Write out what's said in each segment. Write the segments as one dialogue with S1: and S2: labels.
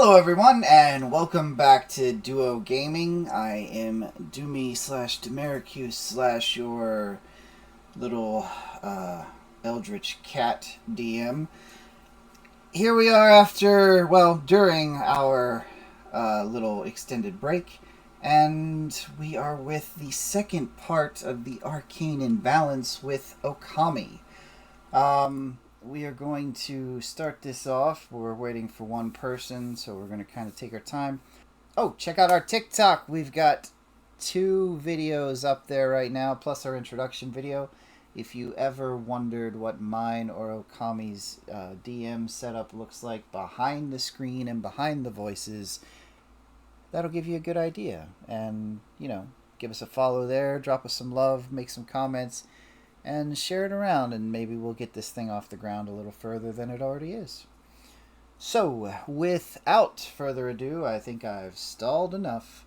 S1: Hello everyone, and welcome back to Duwogaming. I am Dumey / Demericus / your little eldritch cat DM. Here we are during our little extended break, and we are with the second part of the Arcane Imbalance with Okami. We are going to start this off. We're waiting for one person, so we're going to kind of take our time. Oh, check out our TikTok. We've got 2 videos up there right now, plus our introduction video. If you ever wondered what mine or Okami's DM setup looks like behind the screen and behind the voices, that'll give you a good idea. And, give us a follow there, drop us some love, make some comments, and share it around, and maybe we'll get this thing off the ground a little further than it already is. So, without further ado, I think I've stalled enough.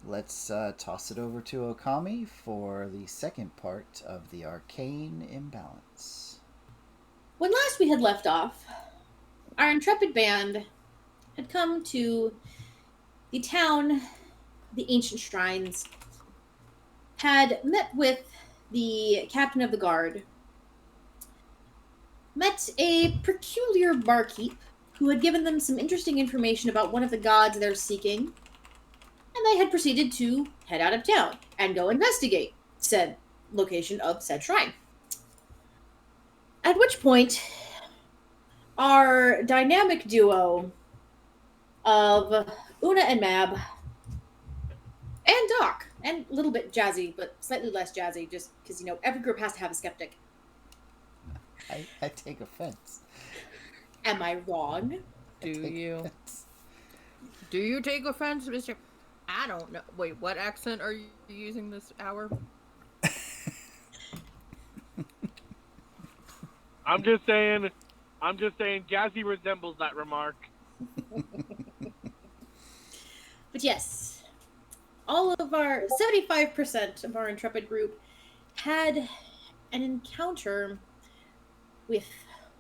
S1: Let's toss it over to Okami for the second part of the Arcane Imbalance.
S2: When last we had left off, our intrepid band had come to the town, the ancient shrines, had met with the captain of the guard, met a peculiar barkeep who had given them some interesting information about one of the gods they're seeking, and they had proceeded to head out of town and go investigate said location of said shrine. At which point, our dynamic duo of Una and Mab, and Doc, and a little bit jazzy, but slightly less jazzy, just because, every group has to have a skeptic.
S1: I take offense.
S2: Am I wrong?
S3: Do you take offense, Mr.? I don't know. Wait, what accent are you using this hour?
S4: I'm just saying, Jazzy resembles that remark.
S2: But yes, all of our 75% of our intrepid group had an encounter with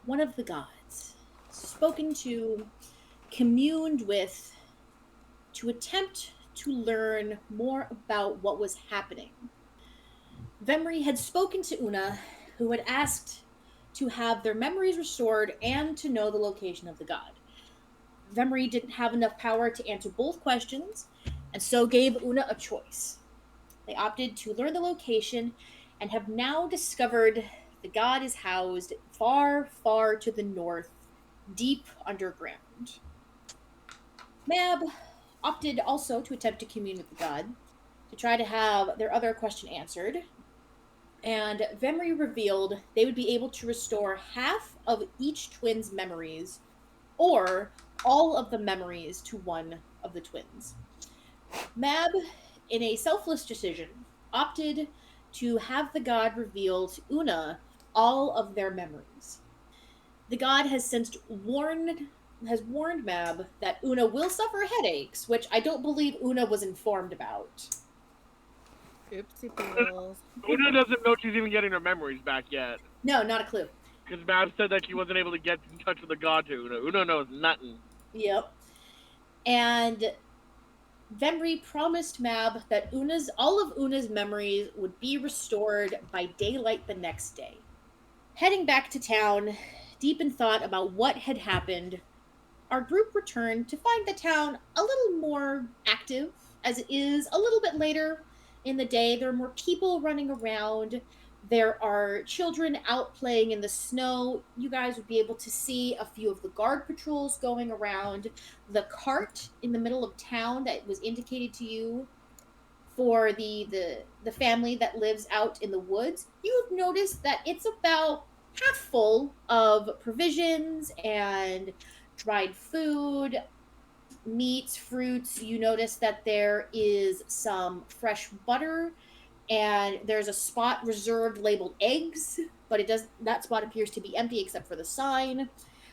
S2: one of the gods, spoken to, communed with, to attempt to learn more about what was happening. Vemry had spoken to Una, who had asked to have their memories restored and to know the location of the god. Vemry didn't have enough power to answer both questions, and so gave Una a choice. They opted to learn the location and have now discovered the god is housed far, far to the north, deep underground. Mab opted also to attempt to commune with the god, to try to have their other question answered, and Vemry revealed they would be able to restore half of each twin's memories, or all of the memories to one of the twins. Mab, in a selfless decision, opted to have the god reveal to Una all of their memories. The god has since warned Mab that Una will suffer headaches, which I don't believe Una was informed about.
S3: Oopsie doodles.
S4: Una doesn't know she's even getting her memories back yet.
S2: No, not a clue.
S4: Because Mab said that she wasn't able to get in touch with the god to Una. Una knows nothing.
S2: Yep. And Vemry promised Mab that all of Una's memories would be restored by daylight the next day. Heading back to town, deep in thought about what had happened, our group returned to find the town a little more active, as it is a little bit later in the day. There are more people running around. There are children out playing in the snow. You guys would be able to see a few of the guard patrols going around. The cart in the middle of town that was indicated to you for the family that lives out in the woods, you have noticed that it's about half full of provisions and dried food, meats, fruits. You notice that there is some fresh butter, and there's a spot reserved labeled eggs, but that spot appears to be empty except for the sign.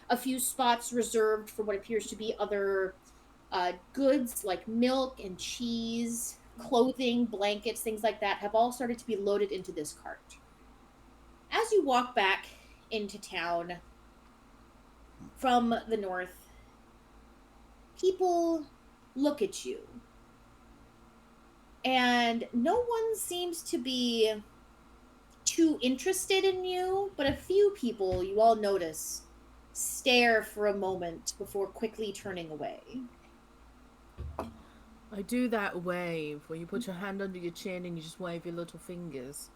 S2: A few spots reserved for what appears to be other goods like milk and cheese, clothing, blankets, things like that have all started to be loaded into this cart. As you walk back into town from the north, people look at you. And no one seems to be too interested in you, but a few people you all notice stare for a moment before quickly turning away.
S3: I do that wave where you put your hand under your chin and you just wave your little fingers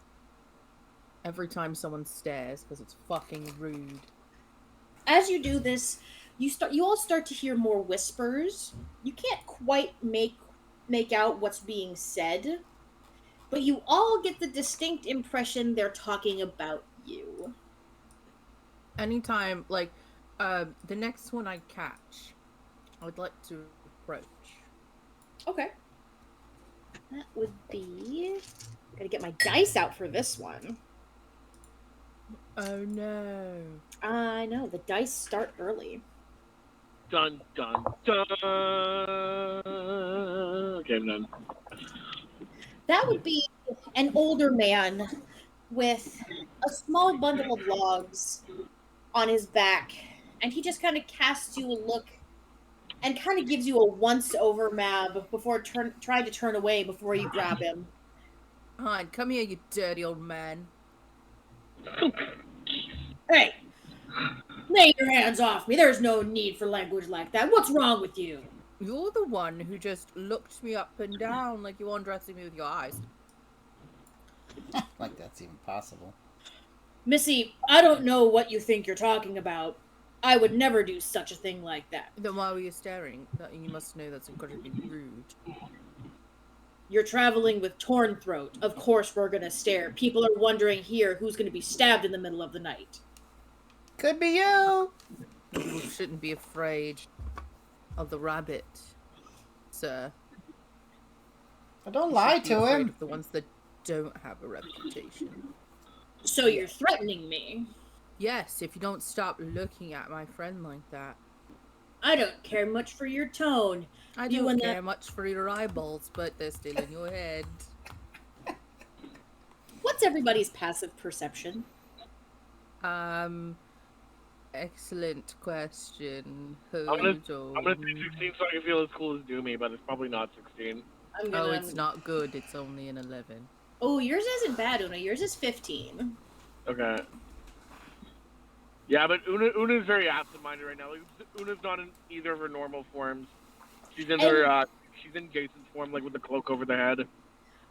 S3: every time someone stares because it's fucking rude.
S2: As you do this, you all start to hear more whispers. You can't quite make out what's being said, but you all get the distinct impression they're talking about you.
S3: Anytime, like, the next one I catch, I would like to approach.
S2: Okay. That would be... Gotta get my dice out for this one.
S3: Oh no.
S2: I know, the dice start early.
S4: Dun, dun, dun. Okay, I'm done.
S2: That would be an older man with a small bundle of logs on his back, and he just kind of casts you a look and kind of gives you a once-over mab before trying to turn away before you grab him.
S3: Hi, come here, you dirty old man.
S2: Hey! Lay your hands off me. There's no need for language like that. What's wrong with you?
S3: You're the one who just looked me up and down like you were undressing me with your eyes.
S1: Like that's even possible.
S2: Missy, I don't know what you think you're talking about. I would never do such a thing like that.
S3: Then why were you staring? You must know that's incredibly rude.
S2: You're traveling with Torn Throat. Of course we're gonna stare. People are wondering here who's gonna be stabbed in the middle of the night.
S1: Could be you.
S3: You shouldn't be afraid of the rabbit, sir.
S1: But don't lie to
S3: Afraid
S1: him.
S3: of the ones that don't have a reputation.
S2: So you're threatening me?
S3: Yes, if you don't stop looking at my friend like that.
S2: I don't care much for your tone.
S3: I
S2: You
S3: don't
S2: and
S3: care
S2: that-
S3: much for your eyeballs, but they're still in your head.
S2: What's everybody's passive perception?
S3: Excellent question.
S4: I'm gonna say 16 so I can feel as cool as Dumey, but it's probably not 16.
S3: Oh, it's not good. It's only an 11.
S2: Oh, yours isn't bad, Una. Yours is 15.
S4: Okay. Yeah, but Una's very absent-minded right now. Like, Una's not in either of her normal forms. She's in she's in Jason's form, like with the cloak over the head.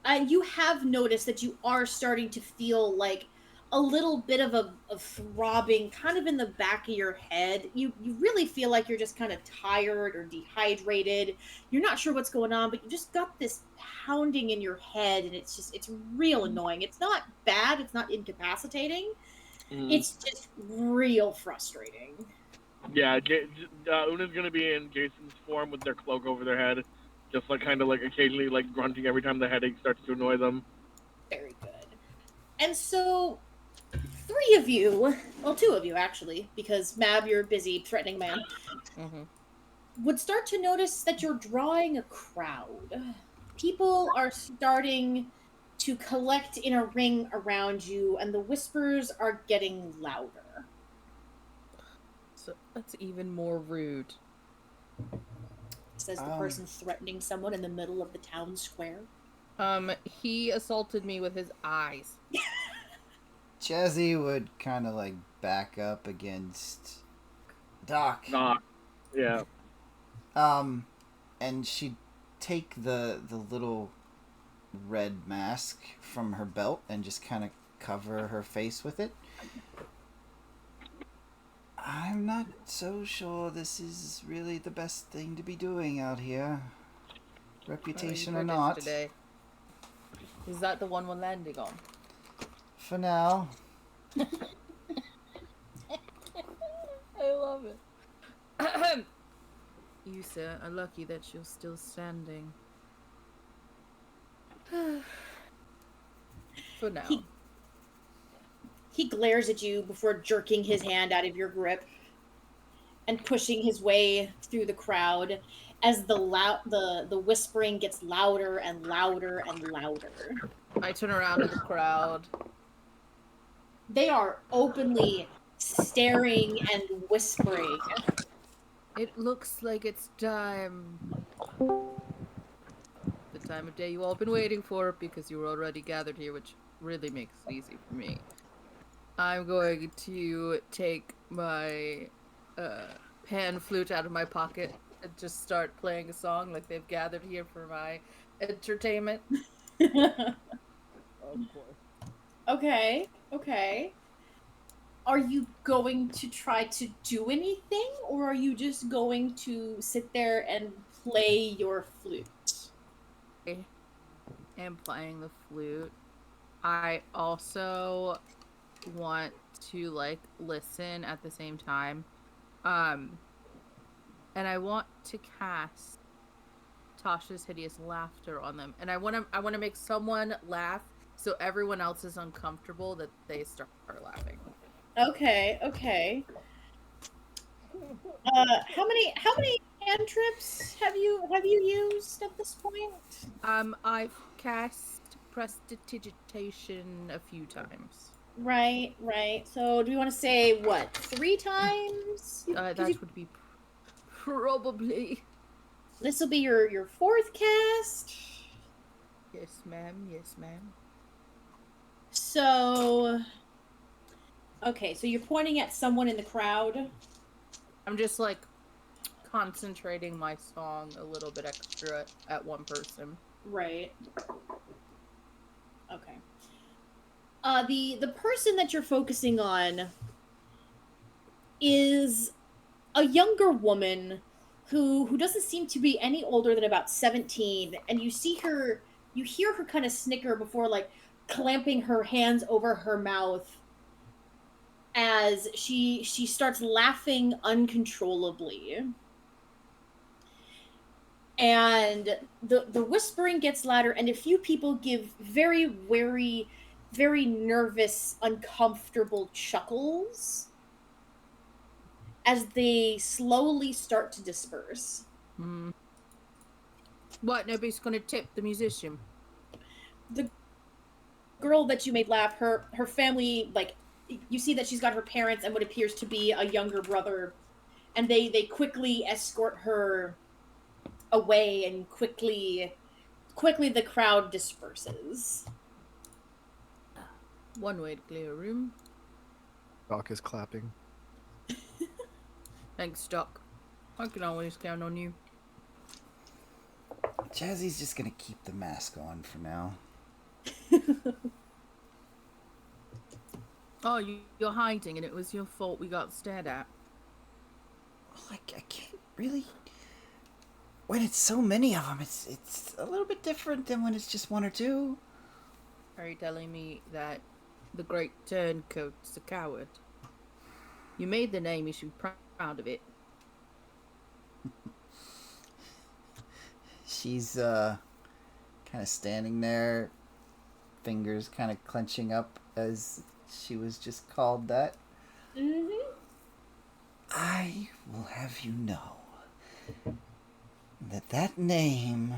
S2: And you have noticed that you are starting to feel like a little bit of a throbbing kind of in the back of your head. You really feel like you're just kind of tired or dehydrated. You're not sure what's going on, but you just got this pounding in your head, and it's real annoying. It's not bad. It's not incapacitating. It's just real frustrating.
S4: Yeah, Una's gonna be in Jason's form with their cloak over their head, just like kind of like occasionally like grunting every time the headache starts to annoy them.
S2: Very good. And so, three of you, well, two of you actually, because Mab, you're a busy threatening man, would start to notice that you're drawing a crowd. People are starting to collect in a ring around you, and the whispers are getting louder.
S3: So that's even more rude.
S2: Says the person threatening someone in the middle of the town square.
S3: He assaulted me with his eyes.
S1: Jazzy would kind of like back up against Doc.
S4: Yeah.
S1: And she'd take the little red mask from her belt and just kind of cover her face with it. I'm not so sure this is really the best thing to be doing out here. Reputation or not.
S3: Today. Is that the one we're landing on?
S1: For now.
S3: I love it. You, sir, are lucky that you're still standing. For now.
S2: He glares at you before jerking his hand out of your grip and pushing his way through the crowd as the whispering gets louder and louder and louder.
S3: I turn around to the crowd.
S2: They are openly staring and whispering.
S3: It looks like it's time. The time of day you all been waiting for because you were already gathered here, which really makes it easy for me. I'm going to take my pan flute out of my pocket and just start playing a song like they've gathered here for my entertainment. Of course.
S2: Okay, okay. Are you going to try to do anything, or are you just going to sit there and play your flute?
S3: I am playing the flute. I also want to like listen at the same time. And I want to cast Tasha's hideous laughter on them. And I want to make someone laugh so everyone else is uncomfortable that they start laughing.
S2: Okay, okay. How many cantrips have you used at this point?
S3: I've cast prestidigitation a few times.
S2: Right, right. So do we want to say what, 3 times?
S3: That would be probably.
S2: This will be your 4th cast.
S3: Yes, ma'am. Yes, ma'am.
S2: So, okay, so you're pointing at someone in the crowd.
S3: I'm just like concentrating my song a little bit extra at one person.
S2: Right. Okay. The person that you're focusing on is a younger woman who doesn't seem to be any older than about 17, and you hear her kind of snicker before like clamping her hands over her mouth as she starts laughing uncontrollably. And the whispering gets louder, and a few people give very wary, very nervous, uncomfortable chuckles as they slowly start to disperse.
S3: What? Nobody's gonna tip the musician?
S2: The girl that you made laugh, her family, like, you see that she's got her parents and what appears to be a younger brother, and they quickly escort her away, and quickly the crowd disperses.
S3: One way to clear a room.
S5: Doc is clapping.
S3: Thanks, Doc. I can always count on you.
S1: Jazzy's just gonna keep the mask on for now.
S3: Oh, you're hiding, and it was your fault we got stared at.
S1: Well, I can't really. When it's so many of them, it's a little bit different than when it's just one or two.
S3: Are you telling me that the great turncoat's a coward? You made the name, you should be proud of it.
S1: She's kind of standing there, fingers kind of clenching up as she was just called that.
S2: Mm-hmm.
S1: I will have you know that name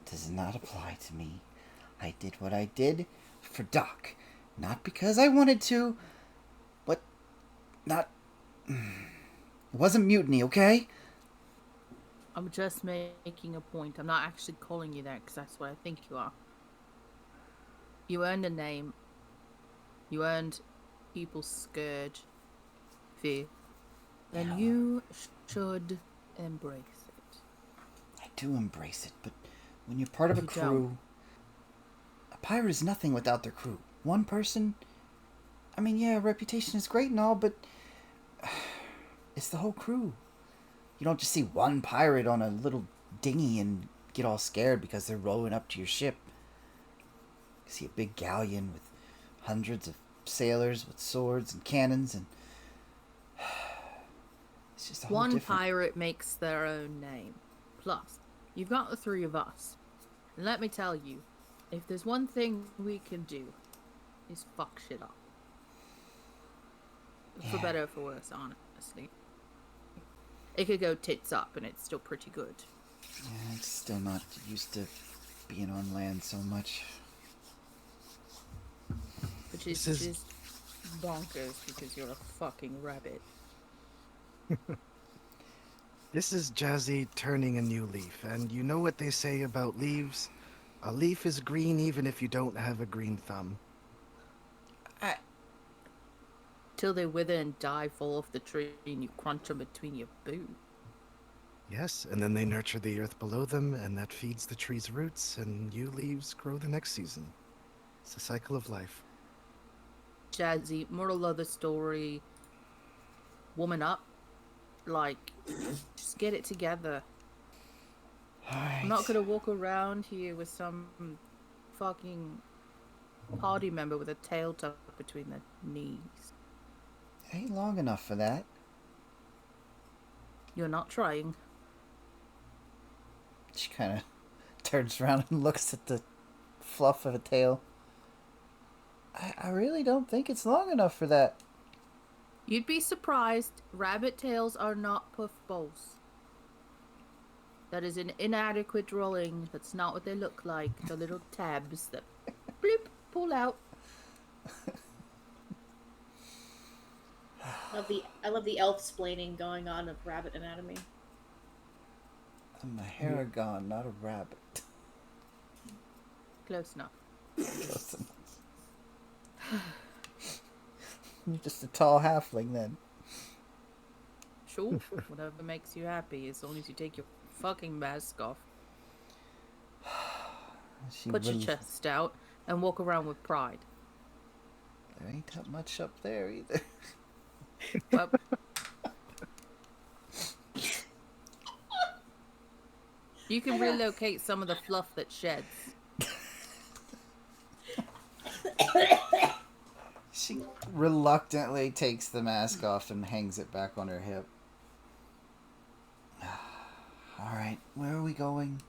S1: does not apply to me. I did what I did for Doc, not because I wanted to, but not. It wasn't mutiny, okay?
S3: I'm just making a point. I'm not actually calling you that because that's what I think you are. You earned a name. You earned people's scourge, fear. Then
S1: Yeah.
S3: you should embrace it.
S1: I do embrace it, but when you're part of a
S3: You
S1: crew,
S3: don't.
S1: a pirate is nothing without their crew. One person, I mean, yeah, reputation is great and all, but it's the whole crew. You don't just see one pirate on a little dinghy and get all scared because they're rowing up to your ship. You see a big galleon with hundreds of sailors with swords and cannons, and it's just a whole
S3: One
S1: different...
S3: pirate makes their own name. Plus, you've got the 3 of us. And let me tell you, if there's one thing we can do, is fuck shit up. For
S1: Yeah.
S3: better or for worse, honestly. It could go tits up and it's still pretty good.
S1: Yeah, I'm still not used to being on land so much.
S3: Which is just bonkers because you're a fucking rabbit.
S5: This is Jazzy turning a new leaf, and you know what they say about leaves? A leaf is green even if you don't have a green thumb.
S3: Till they wither and die, fall off the tree, and you crunch them between your boots.
S5: Yes, and then they nurture the earth below them, and that feeds the tree's roots, and new leaves grow the next season. It's a cycle of life.
S3: Jazzy, moral of the story, woman up. Like, just get it together.
S1: Alright.
S3: I'm not gonna walk around here with some fucking party member with a tail tucked between their knees.
S1: Ain't long enough for that.
S3: You're not trying.
S1: She kind of turns around and looks at the fluff of a tail. I really don't think it's long enough for that.
S3: You'd be surprised. Rabbit tails are not puffballs. That is an inadequate drawing. That's not what they look like. The little tabs that bloop pull out.
S2: I love the elf splaining going on of rabbit anatomy.
S1: I'm a haragon, not a rabbit.
S3: Close enough.
S1: Close enough. You're just a tall halfling then.
S3: Sure, whatever makes you happy, as long as you take your fucking mask off. Put your chest out and walk around with pride.
S1: There ain't that much up there either.
S3: Well, you can relocate some of the fluff that sheds.
S1: She reluctantly takes the mask off and hangs it back on her hip. Alright, where are we going?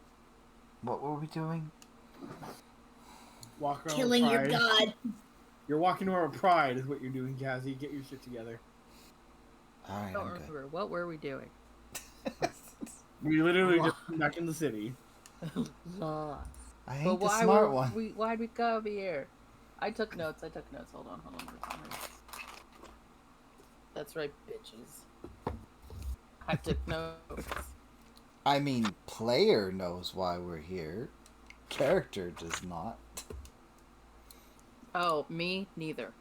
S1: What were we doing?
S6: Walk around
S2: Killing
S6: with
S2: your
S6: pride.
S2: god.
S6: You're walking around with pride is what you're doing, Jazzy. Get your shit together.
S1: Alright,
S3: I don't
S1: I'm good.
S3: remember. What were we doing?
S6: We literally just came back in the city.
S3: Lost.
S1: I ain't
S3: But
S1: the
S3: why
S1: smart
S3: were
S1: one.
S3: why'd we come here? I took notes. Hold on. That's right, bitches. I took notes.
S1: I mean, player knows why we're here. Character does not.
S3: Oh, me? Neither.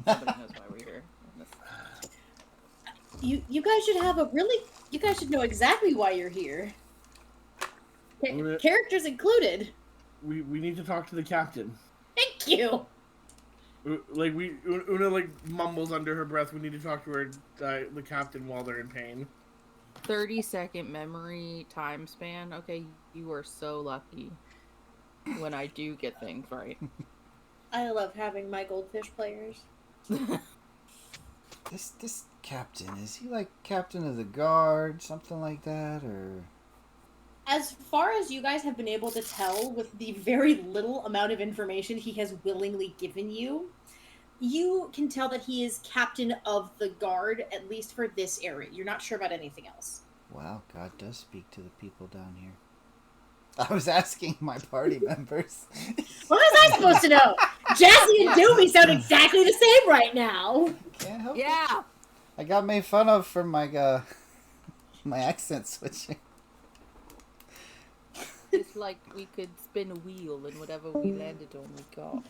S3: Nobody knows why we're here.
S2: You guys should have a really. You guys should know exactly why you're here. Characters included.
S6: We need to talk to the captain.
S2: Thank you.
S6: Like Una like mumbles under her breath. We need to talk to her, the captain, while they're in pain.
S3: 30-second memory time span. Okay, you are so lucky when I do get things right.
S2: I love having my goldfish players.
S1: This captain, is he like captain of the guard, something like that, or?
S2: As far as you guys have been able to tell with the very little amount of information he has willingly given you, you can tell that he is captain of the guard, at least for this area. You're not sure about anything else.
S1: Wow, God does speak to the people down here. I was asking my party members.
S2: What was I supposed to know? Jazzy and Dumey sound exactly the same right now.
S1: Can't help it.
S3: Yeah!
S1: I got made fun of for my my accent switching.
S3: It's like we could spin a wheel and whatever we landed on, we got.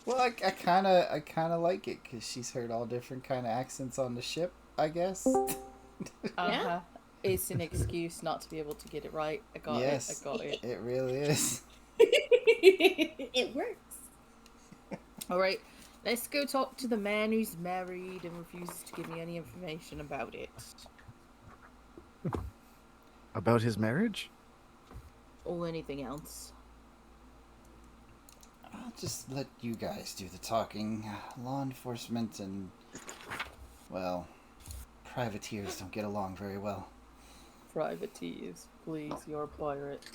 S1: Well, I kind of like it because she's heard all different kind of accents on the ship, I guess.
S3: Uh-huh. It's an excuse not to be able to get it right. I got it.
S1: It really is.
S2: It works.
S3: Alright, let's go talk to the man who's married and refuses to give me any information about it.
S5: About his marriage?
S3: Or anything else.
S1: I'll just let you guys do the talking. Law enforcement and, well, privateers don't get along very well.
S3: Privateers, please, you're a pirate.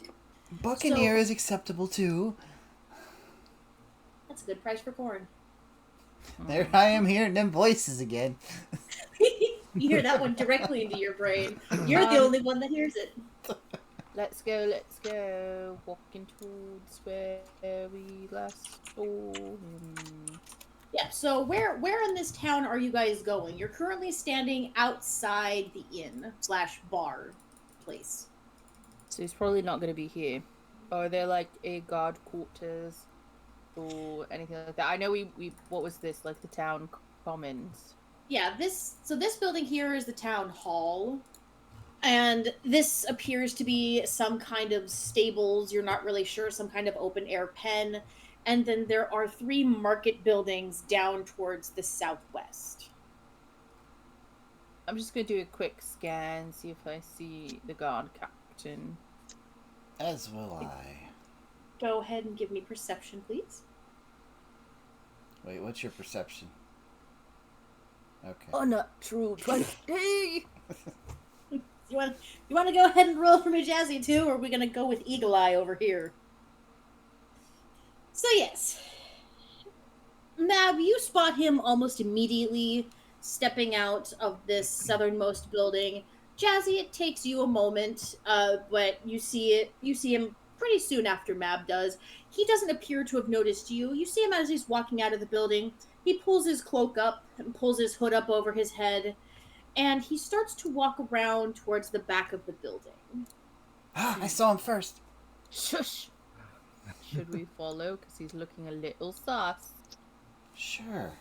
S1: Buccaneer is acceptable too.
S2: That's a good price for corn.
S1: There I am hearing them voices again.
S2: You hear that one directly into your brain. You're the only one that hears it.
S3: Let's go. Walking towards where we last saw him.
S2: Yeah, so where in this town are you guys going? You're currently standing outside the inn slash bar place.
S3: So he's probably not going to be here. Are there like a guard quarters or anything like that? I know we what was this, like the town commons?
S2: Yeah, this building here is the town hall. And this appears to be some kind of stables, you're not really sure, some kind of open air pen. And then there are 3 market buildings down towards the southwest.
S3: I'm just going to do a quick scan, see if I see the guard captain.
S1: As will I.
S2: Go ahead and give me perception, please.
S1: Wait, what's your perception? Okay.
S3: Unnatural 20!
S2: You want to go ahead and roll for me, Jazzy, too, or are we going to go with Eagle Eye over here? So, yes. Mab, you spot him almost immediately stepping out of this southernmost building. Jazzy, it takes you a moment, but you see him pretty soon after Mab does. He doesn't appear to have noticed you. You see him as he's walking out of the building. He pulls his cloak up and pulls his hood up over his head, and he starts to walk around towards the back of the building.
S1: I saw him first.
S3: Shush! Should we follow? Because he's looking a little sus.
S1: Sure.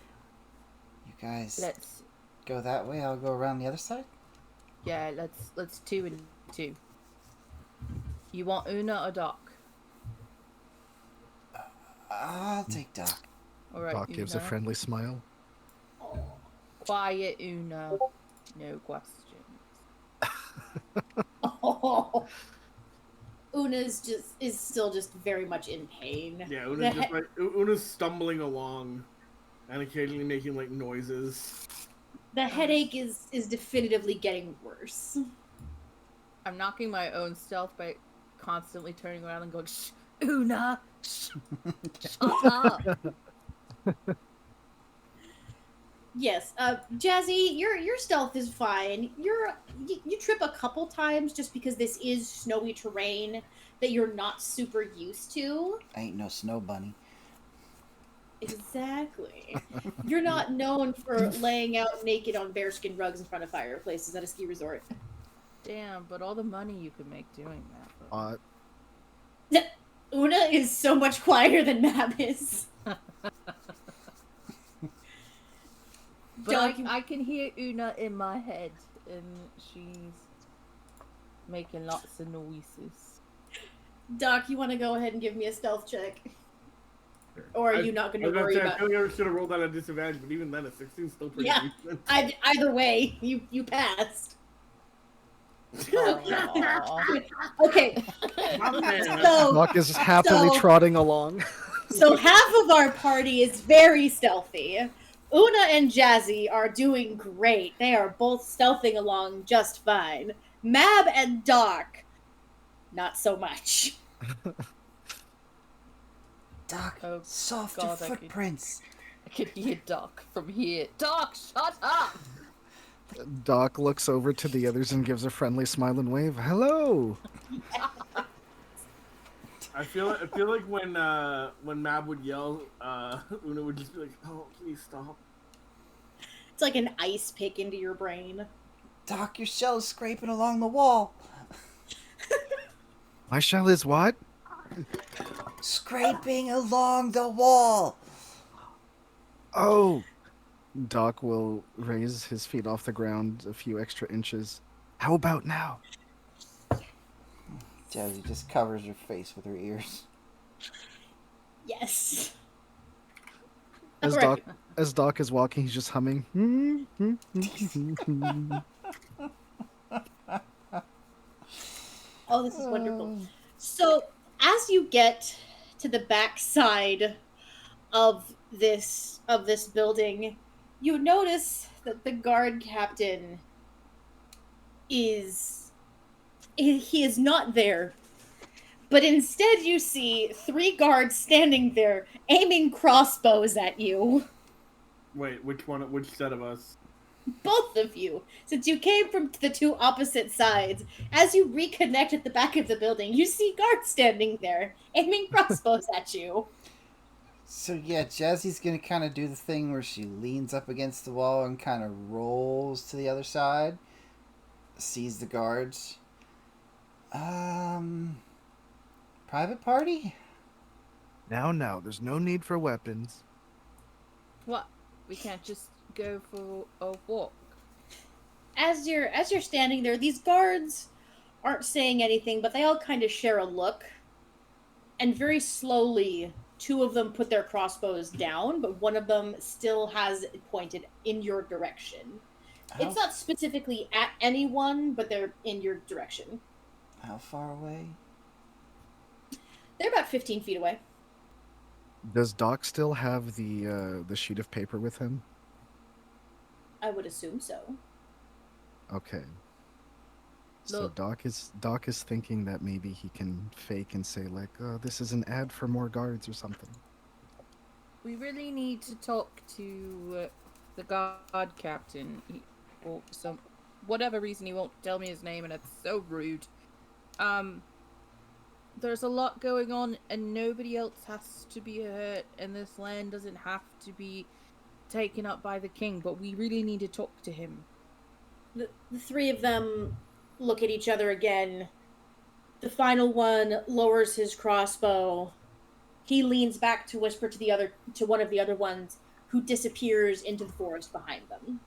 S1: You guys
S3: Let's...
S1: go that way, I'll go around the other side?
S3: Yeah, let's 2 and 2. You want Una or Doc?
S1: I'll take Doc.
S3: Alright,
S5: Doc gives a friendly smile.
S3: Quiet, Una. No questions.
S2: Oh. Una's still very much in pain.
S6: Yeah, Una's stumbling along and occasionally making like noises.
S2: The headache is definitively getting worse.
S3: I'm knocking my own stealth by constantly turning around and going, shh, Una! Shh, shut up!
S2: Yes, Jazzy, your stealth is fine. You trip a couple times just because this is snowy terrain that you're not super used to.
S1: I ain't no snow bunny.
S2: Exactly. You're not known for laying out naked on bearskin rugs in front of fireplaces at a ski resort.
S3: Damn, but all the money you could make doing that.
S2: Una is so much quieter than Mab is.
S3: But I can hear Una in my head, and she's making lots of noises.
S2: Doc, you want to go ahead and give me a stealth check? Or are you not going to worry about it?
S6: I feel like I should have rolled at a disadvantage, but even then, a 16 is still pretty decent.
S2: Either way, you passed.
S3: Aww.
S2: Okay.
S5: Doc is happily trotting along.
S2: So half of our party is very stealthy. Una and Jazzy are doing great. They are both stealthing along just fine. Mab and Doc, not so much.
S1: Doc,
S3: Oh,
S1: softer
S3: God,
S1: footprints.
S3: I could hear Doc from here. Doc, shut up!
S5: Doc looks over to the others and gives a friendly smile and wave. Hello!
S6: I feel like when Mab would yell, Una would just be like, "Oh, please stop."
S2: It's like an ice pick into your brain.
S1: Doc, your shell is scraping along the wall.
S5: My shell is what?
S1: Scraping along the wall.
S5: Oh! Doc will raise his feet off the ground a few extra inches. How about now?
S1: Jazzy just covers her face with her ears.
S2: Yes.
S5: As
S2: Alright.
S5: Doc is walking, he's just humming.
S2: Oh, this is wonderful. So, as you get to the back side of this building, you notice that the guard captain is not there. But instead you see 3 guards standing there aiming crossbows at you.
S6: Wait, which set of us?
S2: Both of you. Since you came from the 2 opposite sides, as you reconnect at the back of the building, you see guards standing there aiming crossbows at you.
S1: So yeah, Jazzy's gonna kind of do the thing where she leans up against the wall and kind of rolls to the other side, sees the guards. Private party?
S5: Now, there's no need for weapons.
S3: What? We can't just go for a walk.
S2: As you're standing there, these guards aren't saying anything, but they all kind of share a look. And very slowly, two of them put their crossbows down, but one of them still has it pointed in your direction. It's not specifically at anyone, but they're in your direction.
S1: How far away?
S2: They're about 15 feet away.
S5: Does Doc still have the sheet of paper with him?
S2: I would assume so.
S5: Okay. So
S3: Look.
S5: Doc is thinking that maybe he can fake and say like, this is an ad for more guards or something.
S3: We really need to talk to the guard captain. For some whatever reason he won't tell me his name, and it's so rude. There's a lot going on, and nobody else has to be hurt, and this land doesn't have to be taken up by the king, but we really need to talk to him.
S2: The three of them look at each other again. The final one lowers his crossbow. He leans back to whisper to one of the other ones, who disappears into the forest behind them.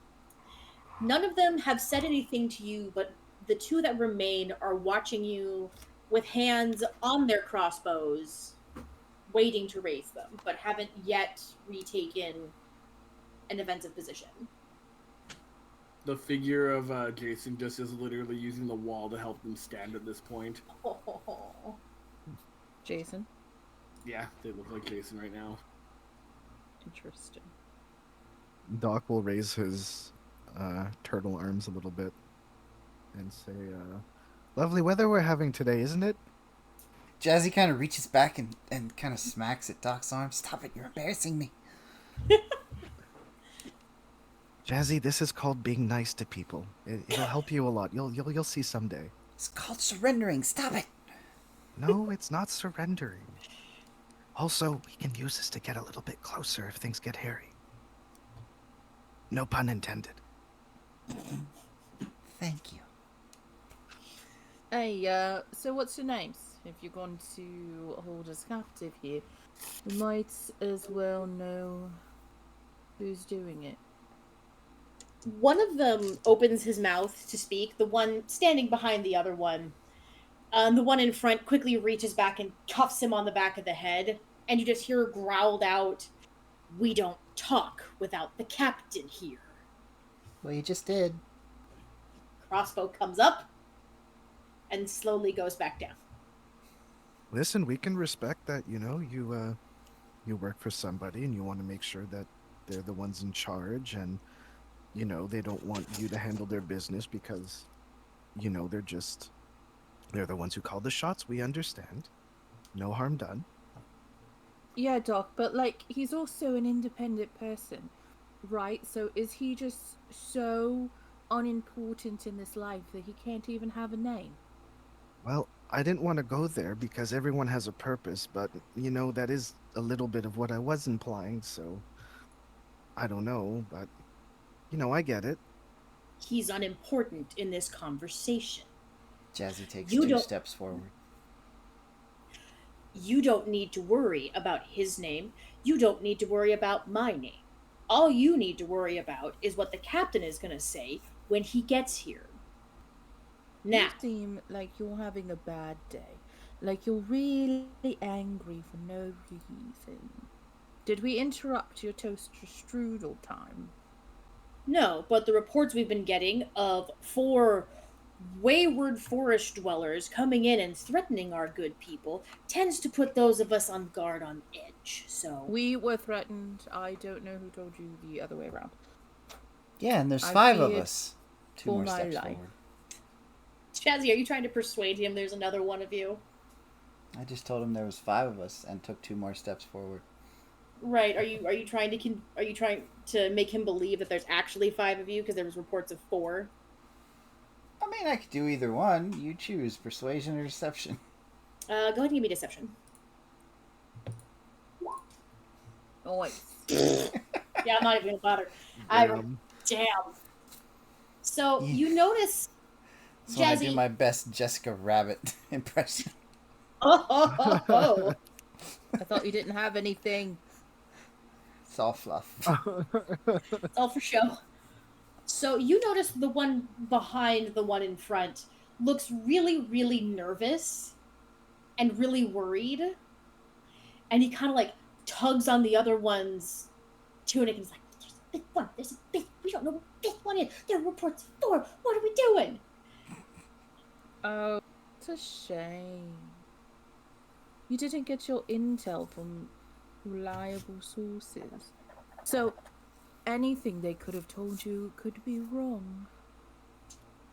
S2: None of them have said anything to you, but the two that remain are watching you with hands on their crossbows, waiting to raise them, but haven't yet retaken an offensive position.
S6: The figure of Jason just is literally using the wall to help them stand at this point.
S2: Oh.
S3: Jason?
S6: Yeah, they look like Jason right now.
S3: Interesting.
S5: Doc will raise his turtle arms a little bit and say, lovely weather we're having today, isn't it?
S1: Jazzy kind of reaches back and kind of smacks at Doc's arm. Stop it, you're embarrassing me.
S5: Jazzy, this is called being nice to people. It'll help you a lot. You'll see someday.
S1: It's called surrendering. Stop it.
S5: No, it's not surrendering. Also, we can use this to get a little bit closer if things get hairy. No pun intended.
S1: Thank you.
S3: Hey, so what's your names? If you're going to hold us captive here, we might as well know who's doing it.
S2: One of them opens his mouth to speak, the one standing behind the other one. The one in front quickly reaches back and cuffs him on the back of the head, and you just hear growled out, "We don't talk without the captain here."
S1: Well, you just did.
S2: Crossbow comes up and slowly goes back down.
S5: Listen, we can respect that, you work for somebody and you want to make sure that they're the ones in charge and, they don't want you to handle their business because, they're the ones who call the shots. We understand. No harm done.
S3: Yeah, Doc, but, he's also an independent person, right? So is he just so unimportant in this life that he can't even have a name?
S5: Well, I didn't want to go there because everyone has a purpose, but, that is a little bit of what I was implying, so I don't know, but, I get it.
S2: He's unimportant in this conversation.
S1: Jazzy takes
S2: You
S1: 2
S2: don't-
S1: steps forward.
S2: You don't need to worry about his name. You don't need to worry about my name. All you need to worry about is what the captain is going to say when he gets here. Now,
S3: You seem like you're having a bad day. Like you're really angry for no reason. Did we interrupt your toaster strudel time?
S2: no, but the reports we've been getting of 4 wayward forest dwellers coming in and threatening our good people tends to put those of us on guard on edge. So
S3: We were threatened. I don't know who told you the other way around.
S1: Yeah, and there's
S3: I
S1: 5 of
S3: feared
S1: us. 2
S3: for
S1: more
S3: my
S1: steps
S3: life.
S1: forward.
S2: Jazzy, are you trying to persuade him there's another one of you?
S1: I just told him there was 5 of us and took 2 more steps forward.
S2: Right. Are you trying to make him believe that there's actually 5 of you because there was reports of 4?
S1: I mean, I could do either one. You choose, persuasion or deception.
S2: Go ahead and give me deception.
S3: Noise.
S2: Yeah, I'm not even gonna bother.
S5: Damn.
S2: Damn. So
S1: Yeah.
S2: you notice
S1: That's when I
S2: Jazzy.
S1: do my best Jessica Rabbit impression.
S2: Oh.
S3: I thought you didn't have anything.
S1: It's all fluff.
S2: It's all for show. So you notice the one behind the one in front looks really, really nervous and really worried. And he kind of like tugs on the other one's tunic and he's like, there's a fifth one. There's a fifth. We don't know what the fifth one is. There are reports of 4. What are we doing?
S3: Oh, it's a shame. You didn't get your intel from reliable sources. So anything they could have told you could be wrong.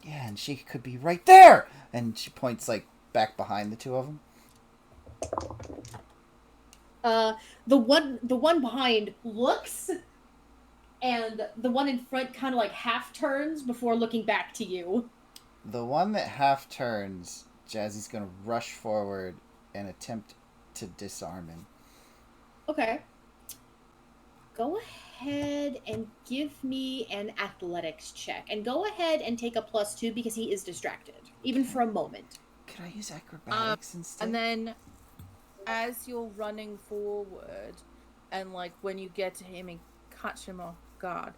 S1: Yeah, and she could be right there! And she points, like, back behind the two of them.
S2: The one behind looks, and the one in front kind of like half turns before looking back to you.
S1: The one that half turns, Jazzy's gonna rush forward and attempt to disarm him.
S2: Okay. Go ahead and give me an athletics check. And go ahead and take a +2 because he is distracted, even for a moment.
S1: Could I use acrobatics instead?
S3: And then as you're running forward and like when you get to him and catch him off guard,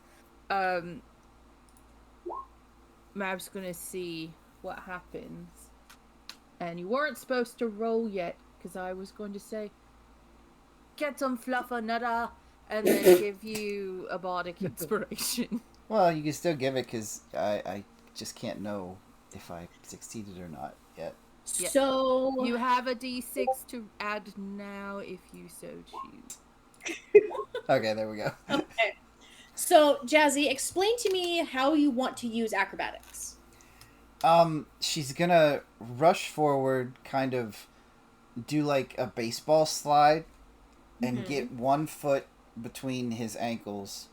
S3: Mab's gonna see what happens. And you weren't supposed to roll yet because I was going to say get some fluffer nutter and then give you a bardic inspiration.
S1: Well, you can still give it because I just can't know if I succeeded or not yet.
S3: Yeah.
S2: So
S3: You have a d6 to add now if you so choose.
S1: Okay, there we go.
S2: okay. So Jazzy, explain to me how you want to use acrobatics.
S1: She's gonna rush forward, kind of do like a baseball slide, and get one foot between his ankles.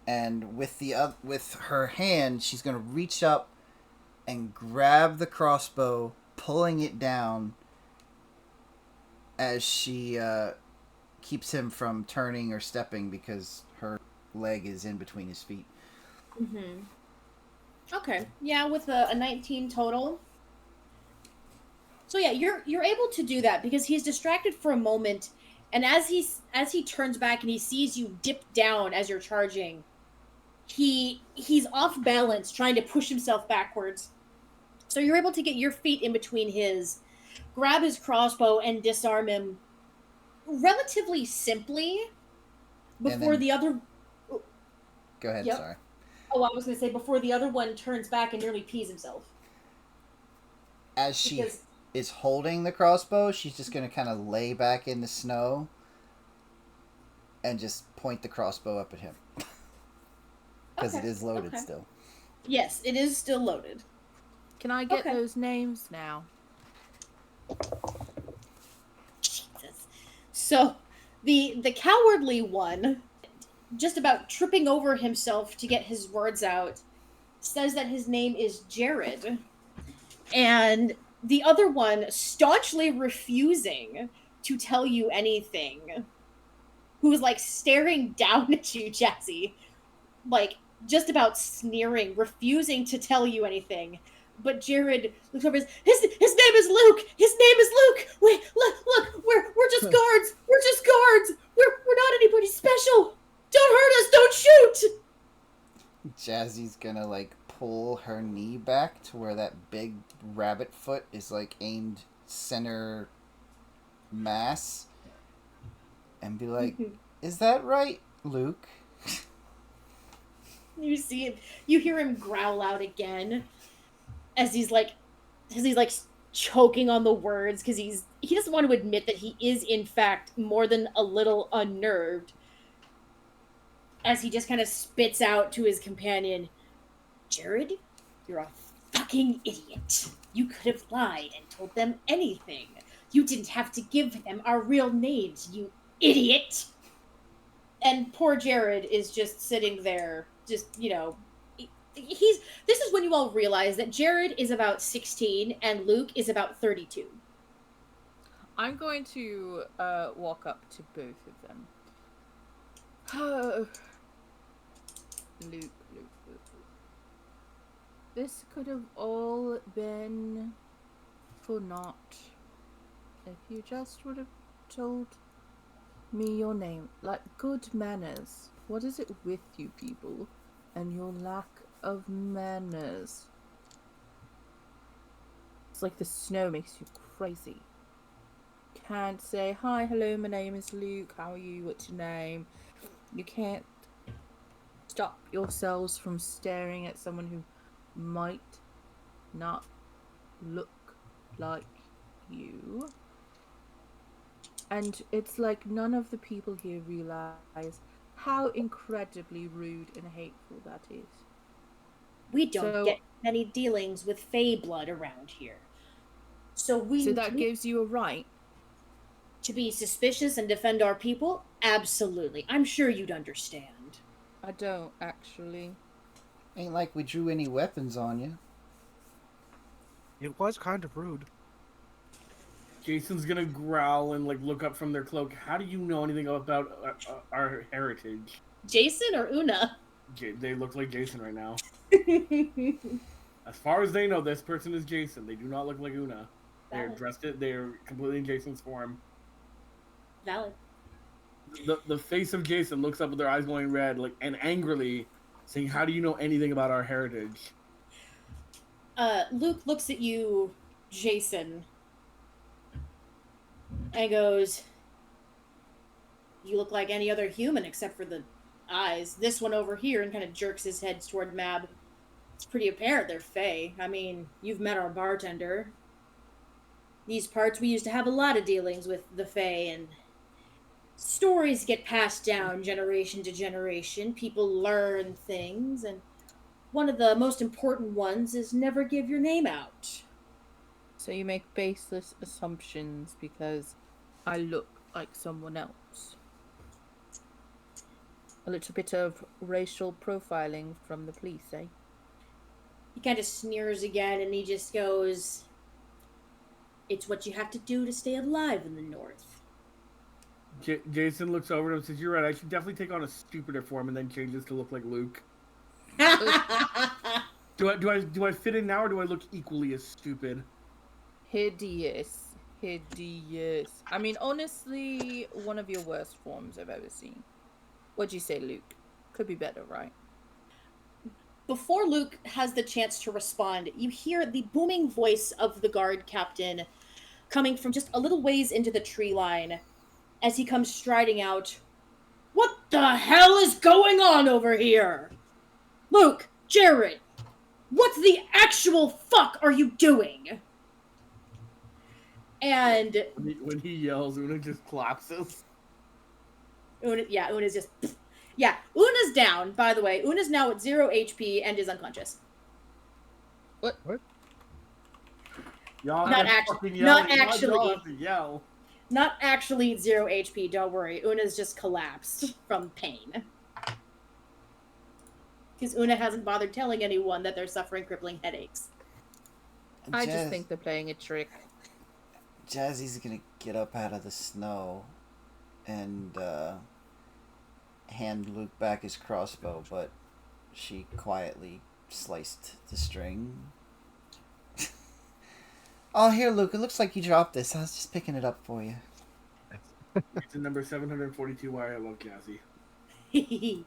S1: And with her hand, she's gonna reach up and grab the crossbow, pulling it down as she keeps him from turning or stepping because her leg is in between his feet.
S2: Mm-hmm. Okay. Yeah, with a 19 total. So yeah, you're able to do that because he's distracted for a moment, and as he turns back and he sees you dip down as you're charging, he's off balance trying to push himself backwards. So you're able to get your feet in between his, grab his crossbow and disarm him relatively simply before
S1: then-
S2: the other
S1: Go ahead,
S2: Yep.
S1: sorry.
S2: Oh, I was going to say before the other one turns back and nearly pees himself.
S1: As she
S2: Because
S1: is holding the crossbow, she's just going to kind of lay back in the snow and just point the crossbow up at him. Because it is loaded still.
S2: yes, it is still loaded.
S3: Can I get
S2: Okay.
S3: those names now?
S2: Jesus. So the cowardly one, just about tripping over himself to get his words out, says that his name is Jared. And the other one, staunchly refusing to tell you anything, who is like staring down at you, Jazzy, like just about sneering, refusing to tell you anything. But Jared looks over. His name is Luke. His name is Luke. Wait, look, we're just guards. We're just guards. We're not anybody special. Don't hurt us. Don't shoot.
S1: Jazzy's gonna like pull her knee back to where that big rabbit foot is like aimed center mass, and be like, "Is that right, Luke?"
S2: You see him. You hear him growl out again as he's like choking on the words because he doesn't want to admit that he is in fact more than a little unnerved. As he just kind of spits out to his companion, Jared, you're a fucking idiot. You could have lied and told them anything. You didn't have to give them our real names, you idiot. And poor Jared is just sitting there, just, this is when you all realize that Jared is about 16 and Luke is about 32.
S3: I'm going to walk up to both of them. Luke. This could have all been for naught if you just would have told me your name. Like, good manners. What is it with you people and your lack of manners? It's like the snow makes you crazy. Can't say, hi, hello, my name is Luke, how are you, what's your name? You can't stop yourselves from staring at someone who might not look like you. And it's like none of the people here realize how incredibly rude and hateful that is.
S2: We don't get many dealings with fey blood around here. So
S3: that gives you a right
S2: to be suspicious and defend our people? Absolutely. I'm sure you'd understand.
S3: I don't, actually.
S1: Ain't like we drew any weapons on you.
S5: It was kind of rude.
S6: Jason's gonna growl and like look up from their cloak. How do you know anything about our heritage?
S2: Jason or Una?
S6: They look like Jason right now. As far as they know, this person is Jason. They do not look like Una. They're dressed it. They're completely in Jason's form.
S2: Valid.
S6: The face of Jason looks up with their eyes going red, like and angrily, saying, "How do you know anything about our heritage?"
S2: Luke looks at you, Jason, and goes, "You look like any other human except for the eyes. This one over here," and kind of jerks his head toward Mab. It's pretty apparent they're fey. I mean, you've met our bartender. These parts, we used to have a lot of dealings with the fey, and stories get passed down generation to generation. People learn things, and one of the most important ones is never give your name out.
S3: So you make baseless assumptions because I look like someone else. A little bit of racial profiling from the police, eh?
S2: He kind of sneers again, and he just goes, "It's what you have to do to stay alive in the North."
S6: Jason looks over and says, "You're right. I should definitely take on a stupider form and then changes to look like Luke." Do I fit in now, or do I look equally as stupid?
S3: Hideous. I mean, honestly, one of your worst forms I've ever seen. What'd you say, Luke? Could be better, right?
S2: Before Luke has the chance to respond, you hear the booming voice of the guard captain coming from just a little ways into the tree line as he comes striding out. "What the hell is going on over here? Luke, Jared, what the actual fuck are you doing?" And
S6: when he yells, Una just collapses.
S2: Una's just... Yeah, Una's down, by the way. Una's now at 0 HP and is unconscious.
S3: What?
S6: Y'all
S2: Not
S6: actually. Yell.
S2: Not actually 0 HP, don't worry. Una's just collapsed from pain. Because Una hasn't bothered telling anyone that they're suffering crippling headaches.
S3: I just think they're playing a trick.
S1: Jazzy's gonna get up out of the snow and hand Luke back his crossbow, but she quietly sliced the string. Oh, here, Luke, it looks like you dropped this. I was just picking it up for you.
S6: It's a number 742 why I love Jazzy.
S2: He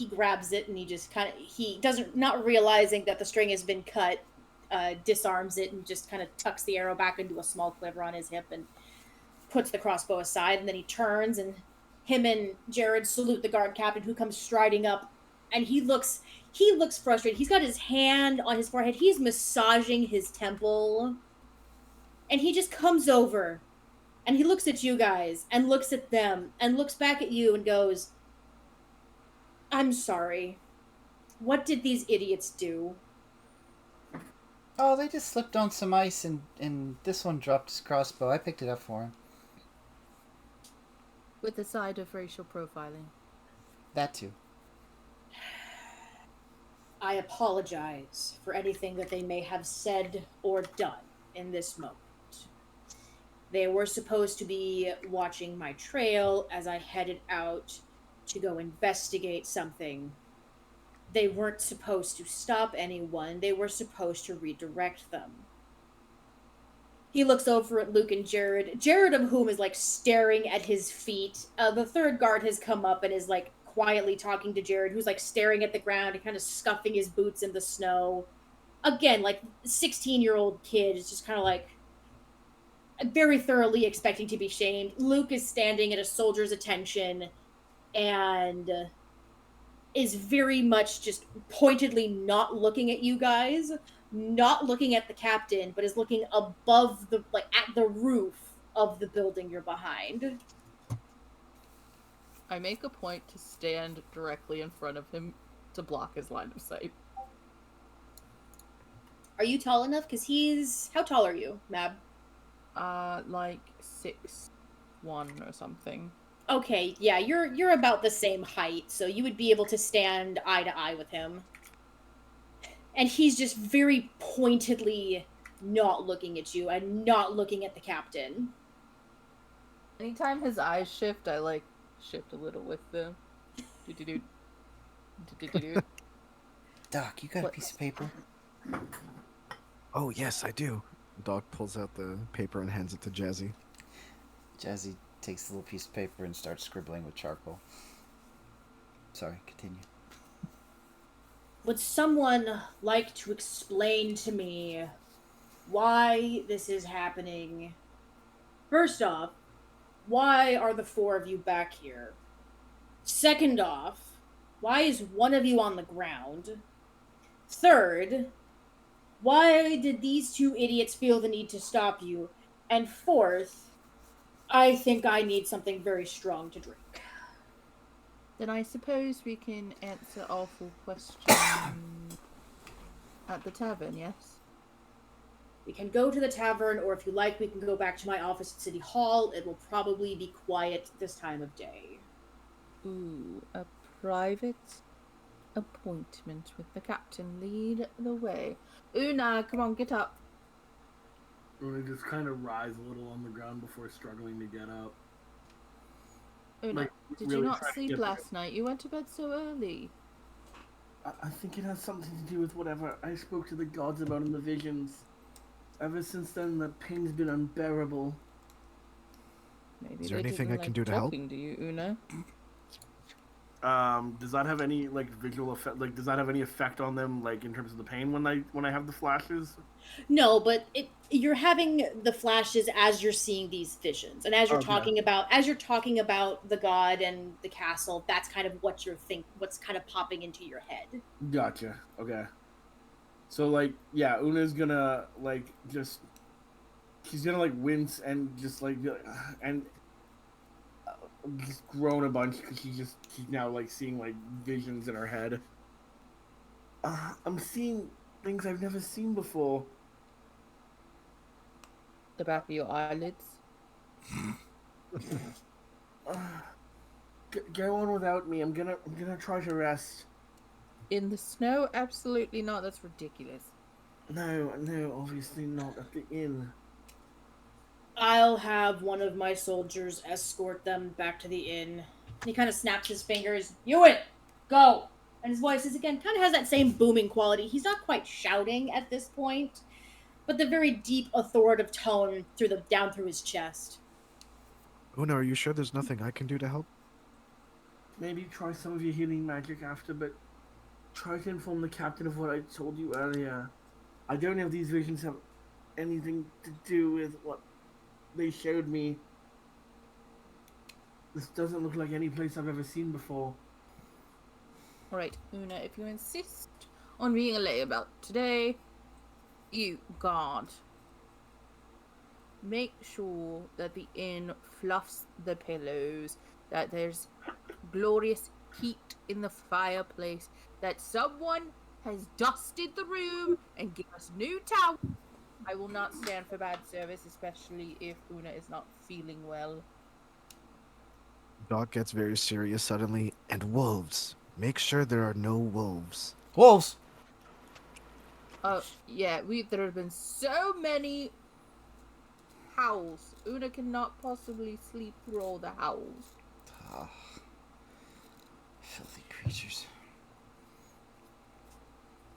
S2: grabs it and he just he doesn't, not realizing that the string has been cut, disarms it and just kind of tucks the arrow back into a small quiver on his hip and puts the crossbow aside, and then he turns and him and Jared salute the guard captain, who comes striding up, and he looks frustrated. He's got his hand on his forehead. He's massaging his temple. And he just comes over and he looks at you guys and looks at them and looks back at you and goes, "I'm sorry. What did these idiots do?"
S1: Oh, they just slipped on some ice and this one dropped his crossbow. I picked it up for him.
S3: With the side of racial profiling.
S1: That too.
S2: I apologize for anything that they may have said or done in this moment. They were supposed to be watching my trail as I headed out to go investigate something. They weren't supposed to stop anyone. They were supposed to redirect them. He looks over at Luke and Jared. Jared, of whom is like staring at his feet. The third guard has come up and is like quietly talking to Jared, who's like staring at the ground and kind of scuffing his boots in the snow. Again, like 16-year-old kid is just kind of like very thoroughly expecting to be shamed. Luke is standing at a soldier's attention and is very much just pointedly not looking at you guys, not looking at the captain, but is looking above the, like, at the roof of the building you're behind.
S3: I make a point to stand directly in front of him to block his line of sight.
S2: Are you tall enough? Because he's... How tall are you, Mab?
S3: Like 6'1" or something.
S2: Okay, yeah, you're about the same height, so you would be able to stand eye to eye with him. And he's just very pointedly not looking at you and not looking at the captain.
S3: Anytime his eyes shift, I like shift a little with them. Do-do-do. Do-do-do-do.
S1: Doc, you got a piece of paper?
S5: Oh, yes, I do. Doc pulls out the paper and hands it to Jazzy.
S1: Jazzy takes the little piece of paper and starts scribbling with charcoal. Sorry, continue.
S2: Would someone like to explain to me why this is happening? First off, why are the four of you back here? Second off, why is one of you on the ground? Third, why did these two idiots feel the need to stop you? And fourth, I think I need something very strong to drink.
S3: Then I suppose we can answer all four questions at the tavern, yes?
S2: We can go to the tavern, or if you like, we can go back to my office at City Hall. It will probably be quiet this time of day.
S3: Ooh, a private appointment with the captain. Lead the way. Una, come on, get up.
S6: Or they just kind of rise a little on the ground before struggling to get up.
S3: Una,
S6: Like,
S3: did
S6: really
S3: you not
S6: trying to
S3: sleep
S6: get
S3: last night? You went to bed so early.
S6: I think it has something to do with whatever I spoke to the gods about in the visions. Ever since then, the pain's been unbearable.
S3: Maybe
S5: Is there
S3: they
S5: anything
S3: didn't
S5: I can
S3: like
S5: do to help?
S3: talking to you, Una.
S6: Does that have any like visual effect? Like, does that have any effect on them, like in terms of the pain when I have the flashes?
S2: No, but you're having the flashes as you're seeing these visions, and as you're
S6: Okay.
S2: talking about the god and the castle. That's kind of what what's kind of popping into your head.
S6: Gotcha. Okay. So like, yeah, Una's gonna like she's gonna like wince and just like and just groan a bunch because she's now like seeing like visions in her head. I'm seeing things I've never seen before.
S3: The back of your eyelids.
S6: Go on without me. I'm gonna try to rest.
S3: In the snow? Absolutely not. That's ridiculous.
S6: No, obviously not at the inn.
S2: I'll have one of my soldiers escort them back to the inn. And he kind of snaps his fingers. Ewan, go! And his voice is, again, kind of has that same booming quality. He's not quite shouting at this point, but the very deep, authoritative tone down through his chest.
S5: Una, are you sure there's nothing I can do to help?
S6: Maybe try some of your healing magic after, but try to inform the captain of what I told you earlier. I don't know if these visions have anything to do with what they showed me. This doesn't look like any place I've ever seen before.
S3: Alright, Una, if you insist on being a layabout today, you guard. Make sure that the inn fluffs the pillows, that there's glorious heat in the fireplace, that someone has dusted the room and given us new towels. I will not stand for bad service, especially if Una is not feeling well.
S5: Doc gets very serious suddenly. And wolves. Make sure there are no wolves.
S1: Wolves!
S3: Oh, yeah, there have been so many howls. Una cannot possibly sleep through all the howls.
S1: Filthy creatures.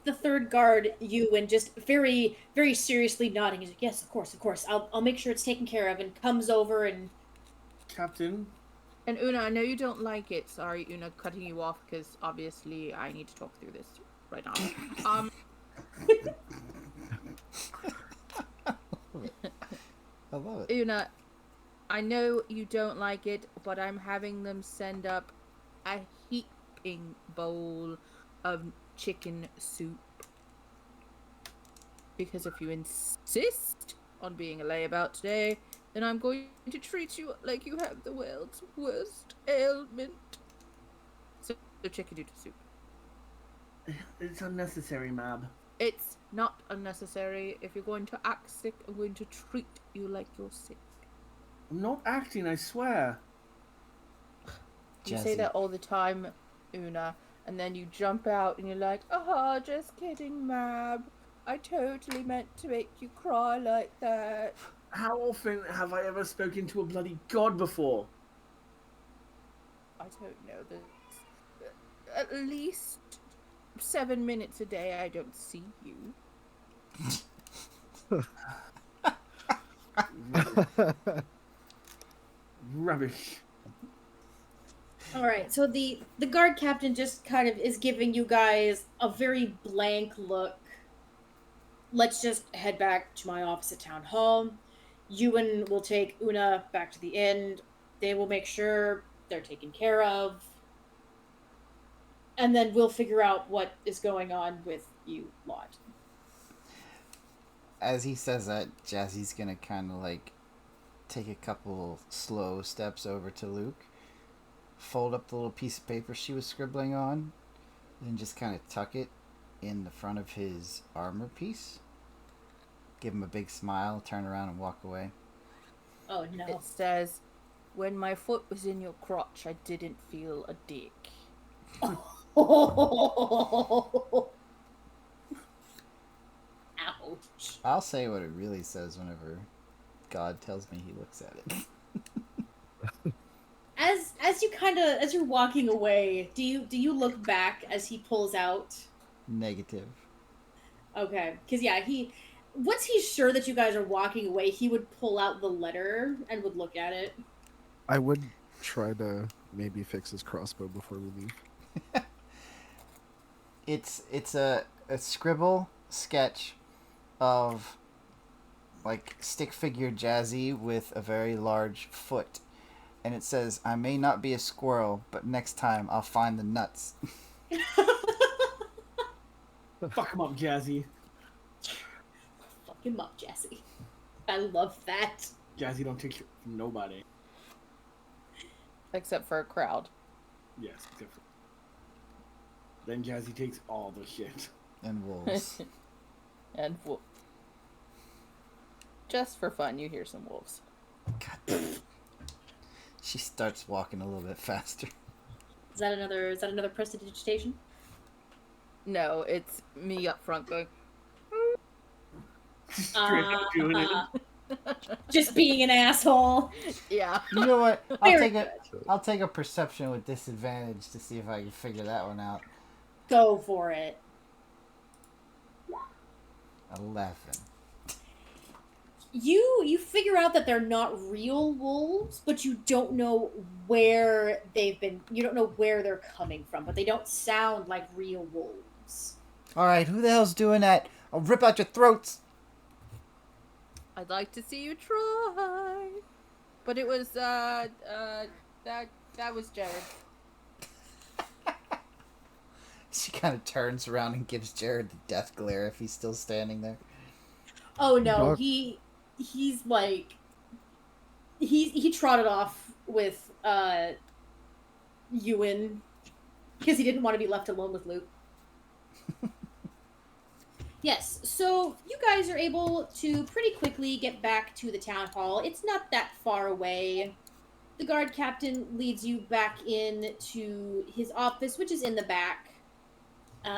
S2: The third guard, Ewan, just very, very seriously nodding. He's like, yes, of course. I'll make sure it's taken care of, and comes over and...
S6: Captain?
S3: And Una, I know you don't like it. Sorry, Una, cutting you off because obviously I need to talk through this right now.
S1: I love it.
S3: Una, I know you don't like it, but I'm having them send up a heaping bowl of chicken soup. Because if you insist on being a layabout today, then I'm going to treat you like you have the world's worst ailment. So chicken noodle soup.
S6: It's unnecessary, Mab.
S3: It's not unnecessary. If you're going to act sick, I'm going to treat you like you're sick.
S6: I'm not acting, I swear.
S3: You say that all the time, Una, and then you jump out and you're like, oh, just kidding, Mab. I totally meant to make you cry like that.
S6: How often have I ever spoken to a bloody god before?
S3: I don't know. There's at least 7 minutes a day I don't see you.
S6: Rubbish.
S2: All right, so the guard captain just kind of is giving you guys a very blank look. Let's just head back to my office at town hall. Ewan will take Una back to the inn. They will make sure they're taken care of. And then we'll figure out what is going on with you lot.
S1: As he says that, Jazzy's gonna kind of like take a couple slow steps over to Luke, fold up the little piece of paper she was scribbling on, and just kind of tuck it in the front of his armor piece. Give him a big smile, turn around and walk away.
S2: Oh no.
S3: It says, when my foot was in your crotch, I didn't feel a dick.
S2: Ouch.
S1: I'll say what it really says whenever God tells me he looks at it.
S2: As you're walking away, do you look back as he pulls out?
S1: Negative.
S2: Okay, because yeah, once he's sure that you guys are walking away, he would pull out the letter and would look at it.
S5: I would try to maybe fix his crossbow before we leave.
S1: It's a scribble sketch of like stick figure Jazzy with a very large foot, and it says, "I may not be a squirrel, but next time I'll find the nuts."
S6: Fuck him up, Jazzy.
S2: Fuck him up, Jazzy. I love that.
S6: Jazzy don't take shit from nobody.
S3: Except for a crowd.
S6: Yes, except for... Then Jazzy takes all the shit.
S1: And wolves.
S3: And just for fun, you hear some wolves.
S1: God. She starts walking a little bit faster.
S2: Is that another prestidigitation?
S3: No, it's me up front going,
S6: Straight up doing it.
S2: Just being an asshole.
S3: yeah.
S1: You know what?
S2: Very
S1: I'll take a perception with disadvantage to see if I can figure that one out.
S2: Go for it.
S1: 11.
S2: You figure out that they're not real wolves, but you don't know where they've been. You don't know where they're coming from, but they don't sound like real wolves.
S1: Alright, who the hell's doing that? I'll rip out your throats!
S3: I'd like to see you try. But it was, that was Jared.
S1: She kind of turns around and gives Jared the death glare if he's still standing there.
S2: Oh no,
S5: Dog.
S2: he's like he trotted off with Ewan because he didn't want to be left alone with Luke. Yes, so you guys are able to pretty quickly get back to the town hall. It's not that far away. The guard captain leads you back in to his office, which is in the back.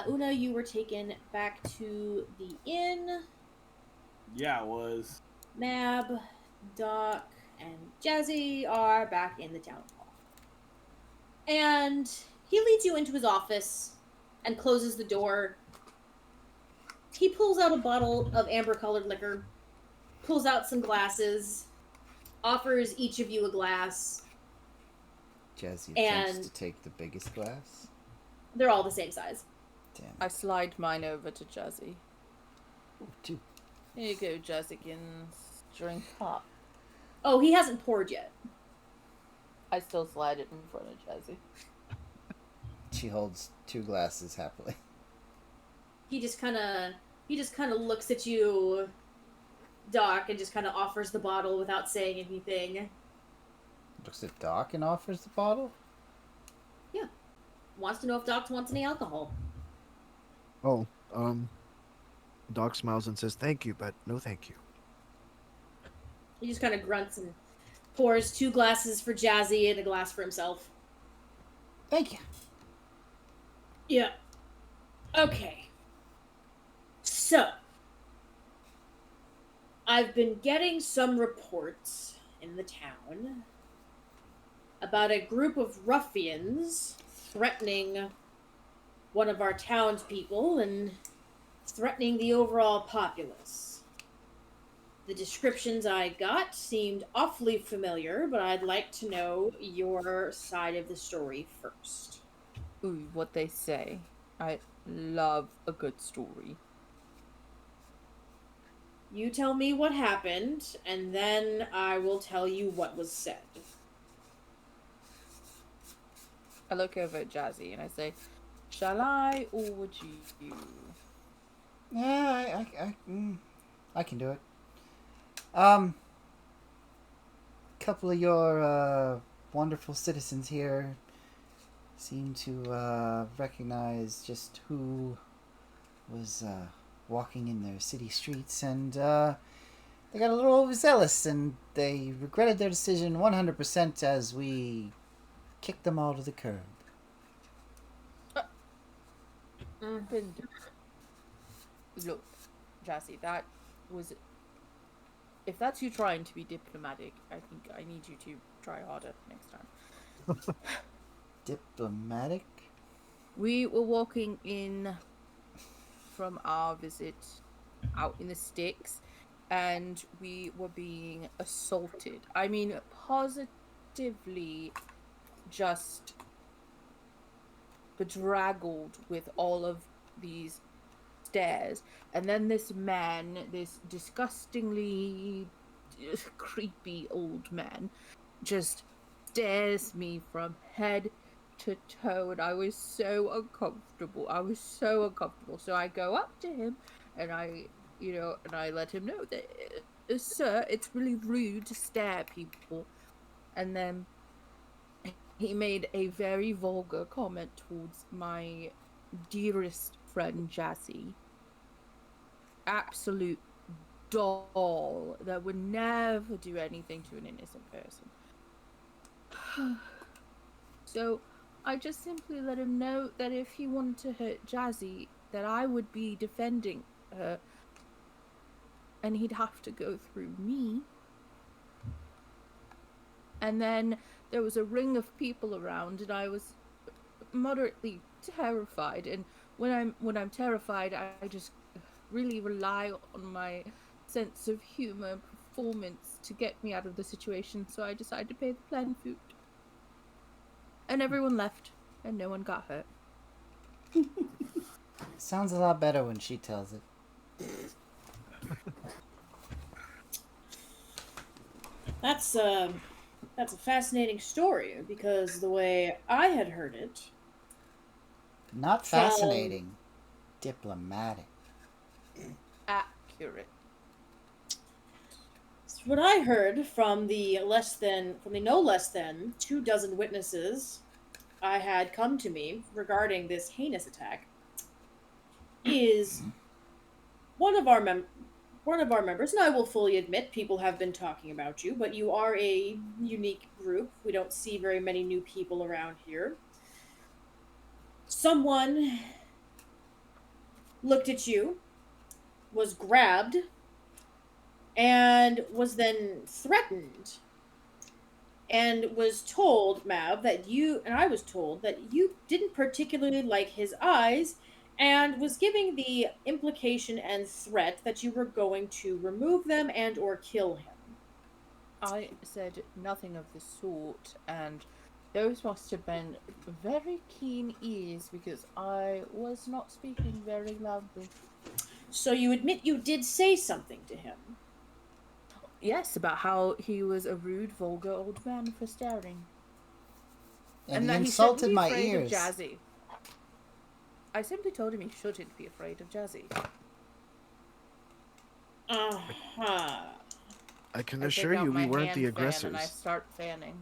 S2: Una, you were taken back to the inn.
S6: Yeah, it was.
S2: Mab, Doc, and Jazzy are back in the town hall. And he leads you into his office and closes the door. He pulls out a bottle of amber-colored liquor, pulls out some glasses, offers each of you a glass.
S1: Jazzy
S2: And-
S1: attempts to take the biggest glass.
S2: They're all the same size.
S1: Damn.
S3: I slide mine over to Jazzy.
S1: Ooh, two.
S3: Here you go, Jazzykins. Drink up.
S2: Oh, he hasn't poured yet.
S3: I still slide it in front of Jazzy.
S1: She holds 2 glasses happily.
S2: He just kind of looks at you, Doc, and just kind of offers the bottle without saying anything.
S1: Looks at Doc and offers the bottle.
S2: Wants to know if Doc wants any alcohol.
S5: Oh, Doc smiles and says, "Thank you, but no thank you."
S2: He just kind of grunts and pours 2 glasses for Jazzy and a glass for himself.
S1: Thank you.
S2: Yeah. Okay. So, I've been getting some reports in the town about a group of ruffians threatening one of our townspeople and threatening the overall populace. The descriptions I got seemed awfully familiar, but I'd like to know your side of the story first.
S3: Ooh, what they say. I love a good story.
S2: You tell me what happened, and then I will tell you what was said.
S3: I look over at Jazzy and I say, shall I or would you?
S1: Yeah, I can do it. Couple of your wonderful citizens here seem to recognize just who was walking in their city streets, and they got a little overzealous, and they regretted their decision 100% as we kicked them all to the curb.
S3: Look, Jazzy, that was... If that's you trying to be diplomatic, I think I need you to try harder next time.
S1: Diplomatic?
S3: We were walking in from our visit out in the sticks, and we were being assaulted. I mean, positively just bedraggled with all of these stairs. And then this man, this disgustingly creepy old man, just stares me from head to toe, and I was so uncomfortable. So I go up to him and I let him know that, sir, it's really rude to stare at people. And then he made a very vulgar comment towards my dearest friend Jazzy. Absolute doll that would never do anything to an innocent person. So I just simply let him know that if he wanted to hurt Jazzy, that I would be defending her, and he'd have to go through me. And then there was a ring of people around, and I was moderately terrified. And when I'm terrified, I just really rely on my sense of humor and performance to get me out of the situation. So I decided to pay the planned food. And everyone left, and no one got hurt.
S1: Sounds a lot better when she tells it.
S2: That's a fascinating story, because the way I had heard it...
S1: Not fascinating. Diplomatic.
S3: Accurate.
S2: What I heard from the no less than 2 dozen witnesses I had come to me regarding this heinous attack is one of our members, and I will fully admit people have been talking about you, but you are a unique group. We don't see very many new people around here. Someone looked at you, was grabbed, and was then threatened and was told, Mav, that you, and I was told that you didn't particularly like his eyes, and was giving the implication and threat that you were going to remove them and or kill him.
S3: I said nothing of the sort, and those must have been very keen ears because I was not speaking very loudly.
S2: So you admit you did say something to him?
S3: Yes, about how he was a rude, vulgar old man for staring.
S1: And he
S3: that
S1: insulted
S3: he
S1: my
S3: shouldn't be afraid
S1: ears.
S3: of Jazzy. I simply told him he shouldn't be afraid of Jazzy.
S2: Uh-huh.
S5: I can
S3: I
S5: assure
S3: take out
S5: you we
S3: my
S5: weren't the
S3: hand fan and I
S5: aggressors.
S3: start fanning.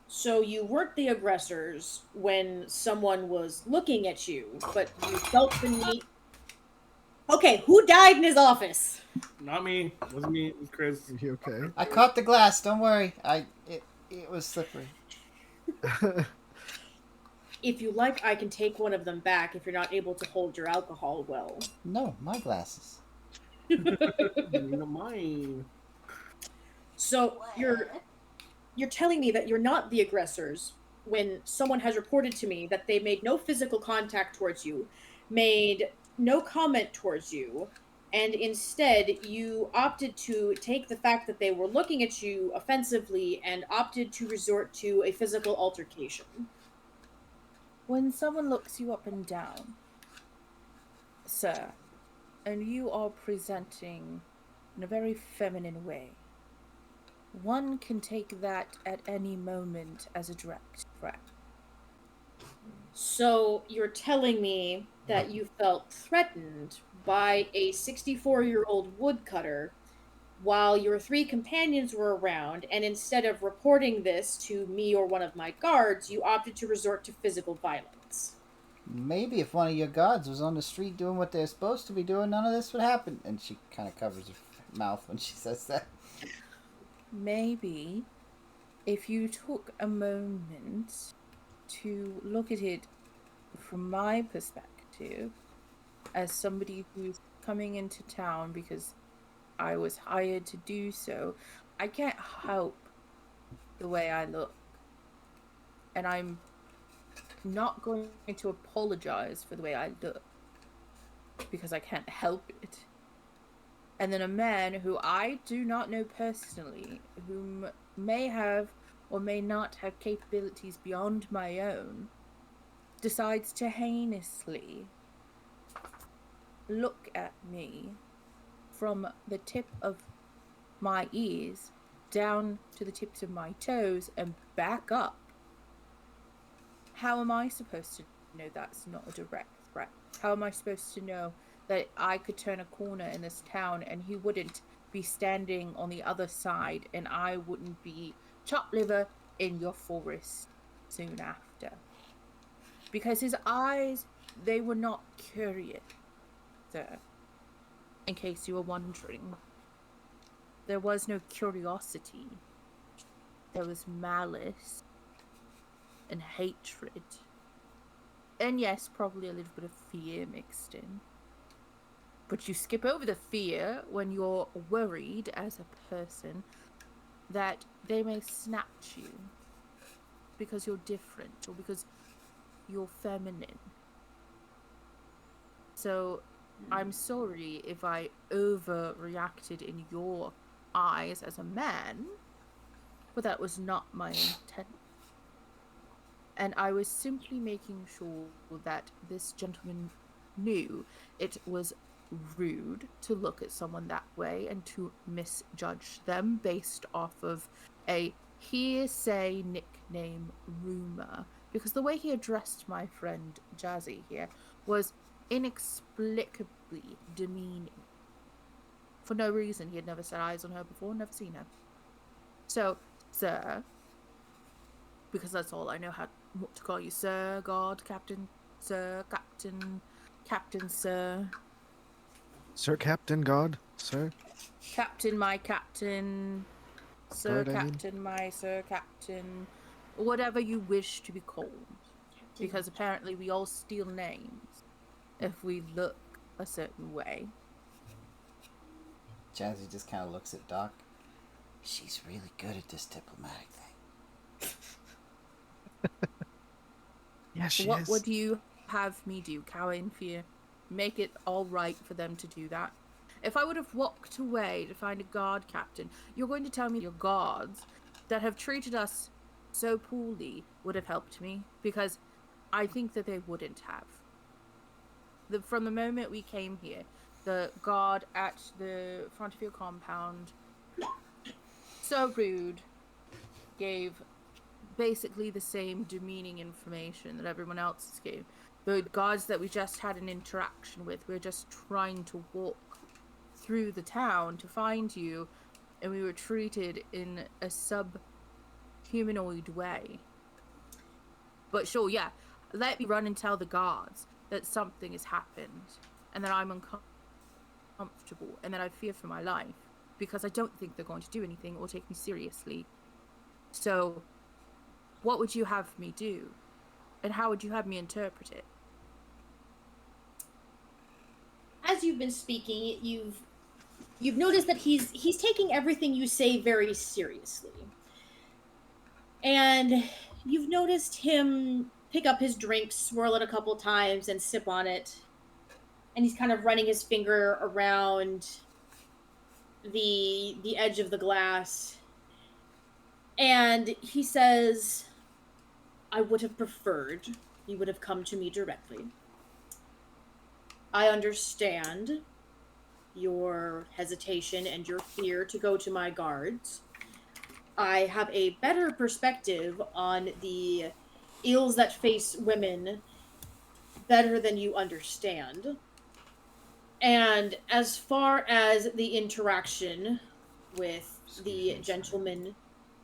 S2: So you weren't the aggressors when someone was looking at you, but you felt the need. Okay, who died in his office?
S6: Not me. Wasn't me. It was Chris.
S5: Are you okay?
S1: I caught the glass. Don't worry. It was slippery.
S2: If you like, I can take one of them back if you're not able to hold your alcohol well.
S1: No, my glasses.
S6: Mine.
S2: So you're telling me that you're not the aggressors when someone has reported to me that they made no physical contact towards you, made no comment towards you, and instead you opted to take the fact that they were looking at you offensively and opted to resort to a physical altercation.
S3: When someone looks you up and down, sir, and you are presenting in a very feminine way, one can take that at any moment as a direct threat.
S2: So you're telling me that you felt threatened by a 64-year-old woodcutter while your three companions were around, and instead of reporting this to me or one of my guards, you opted to resort to physical violence.
S1: Maybe if one of your guards was on the street doing what they're supposed to be doing, none of this would happen. And she kind of covers her mouth when she says that.
S3: Maybe if you took a moment to look at it from my perspective as somebody who's coming into town because I was hired to do so, I can't help the way I look. And I'm not going to apologize for the way I look because I can't help it. And then a man who I do not know personally, whom may have or may not have capabilities beyond my own, decides to heinously look at me from the tip of my ears down to the tips of my toes and back up. How am I supposed to know that's not a direct threat? How am I supposed to know that I could turn a corner in this town and he wouldn't be standing on the other side and I wouldn't be chopped liver in your forest soon after? Because his eyes, they were not curious, sir. In case you were wondering, there was no curiosity. There was malice and hatred. And yes, probably a little bit of fear mixed in. But you skip over the fear when you're worried as a person that they may snatch you because you're different or because you're feminine. So I'm sorry if I overreacted in your eyes as a man, but that was not my intent. And I was simply making sure that this gentleman knew it was rude to look at someone that way and to misjudge them based off of a hearsay nickname rumor. Because the way he addressed my friend Jazzy here was inexplicably demeaning. For no reason. He had never set eyes on her before, never seen her. So, sir, because that's all I know what to call you, sir, God, captain, sir, captain, sir.
S5: Sir Captain God, sir?
S3: Captain, my captain, sir,
S5: Guard, I mean.
S3: captain, my sir, captain, whatever you wish to be called. Because apparently we all steal names if we look a certain way.
S1: Jazzy just kind of looks at Doc. She's really good at this diplomatic thing.
S5: Yeah, she
S3: What
S5: is.
S3: would you have me do, Cowan, for you? Make it all right for them to do that? If I would have walked away to find a guard captain, you're going to tell me your guards that have treated us so poorly would have helped me? Because I think that they wouldn't have. From the moment we came here, the guard at the front of your compound, so rude, gave basically the same demeaning information that everyone else gave. The guards that we just had an interaction with, we were just trying to walk through the town to find you, and we were treated in a sub-humanoid way. But sure, yeah, let me run and tell the guards that something has happened, and that I'm uncomfortable, and that I fear for my life, because I don't think they're going to do anything or take me seriously. So, what would you have me do? And how would you have me interpret it?
S2: As you've been speaking, you've noticed that he's taking everything you say very seriously. And you've noticed him pick up his drink, swirl it a couple times, and sip on it. And he's kind of running his finger around the edge of the glass. And he says, I would have preferred you would have come to me directly. I understand your hesitation and your fear to go to my guards. I have a better perspective on the ills that face women better than you understand. And as far as the interaction with the gentleman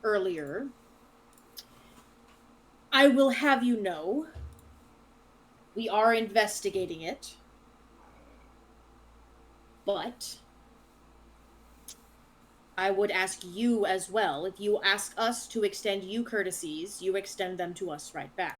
S2: earlier, I will have you know, we are investigating it. But I would ask you as well. If you ask us to extend you courtesies, you extend them to us right back.